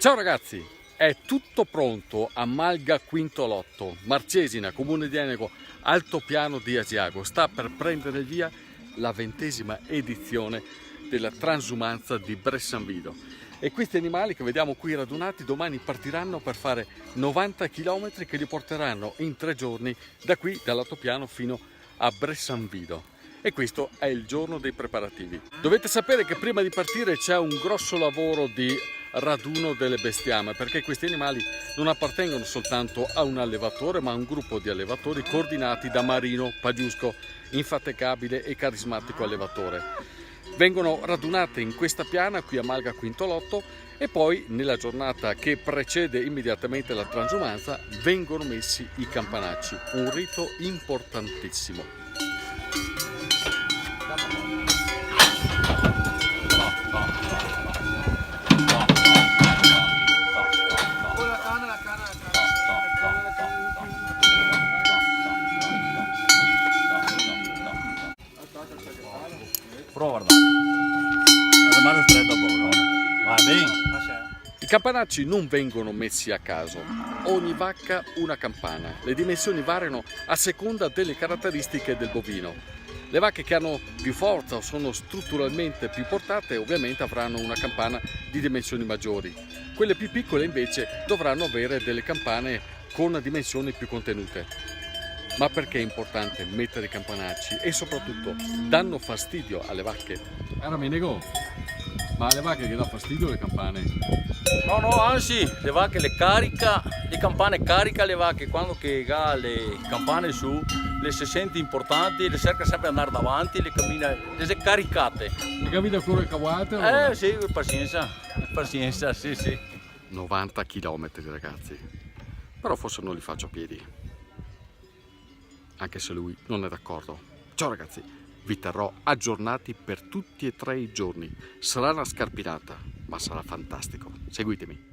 Ciao ragazzi, è tutto pronto a Malga Quintolotto, Marcesina, comune di Enego, altopiano di Asiago. Sta per prendere via la 20ª edizione della transumanza di Bressanvido. E questi animali che vediamo qui radunati domani partiranno per fare 90 km che li porteranno in 3 giorni da qui, dall'altopiano, fino a Bressanvido. E questo è il giorno dei preparativi. Dovete sapere che prima di partire c'è un grosso lavoro di raduno delle bestiame, perché questi animali non appartengono soltanto a un allevatore, ma a un gruppo di allevatori coordinati da Marino Pagiusco, infaticabile e carismatico allevatore. Vengono radunate in questa piana qui a Malga Quintolotto e poi nella giornata che precede immediatamente la transumanza vengono messi i campanacci, un rito importantissimo. Prova a guardare stretto poco, va bene. I campanacci non vengono messi a caso, ogni vacca una campana, le dimensioni variano a seconda delle caratteristiche del bovino. Le vacche che hanno più forza o sono strutturalmente più portate ovviamente avranno una campana di dimensioni maggiori, quelle più piccole invece dovranno avere delle campane con dimensioni più contenute. Ma perché è importante mettere i campanacci e soprattutto danno fastidio alle vacche? Nego, ma alle vacche che dà fastidio le campane? No, anzi, le vacche le carica, le campane carica le vacche, quando che ha le campane su, le si sente importanti, le cerca sempre di andare davanti, le cammina, le si caricate. Le cammina con le cavate? Sì, pazienza, sì. 90 km ragazzi, però forse non li faccio a piedi, anche se lui non è d'accordo. Ciao ragazzi, vi terrò aggiornati per tutti e 3 i giorni. Sarà una scarpinata, ma sarà fantastico. Seguitemi.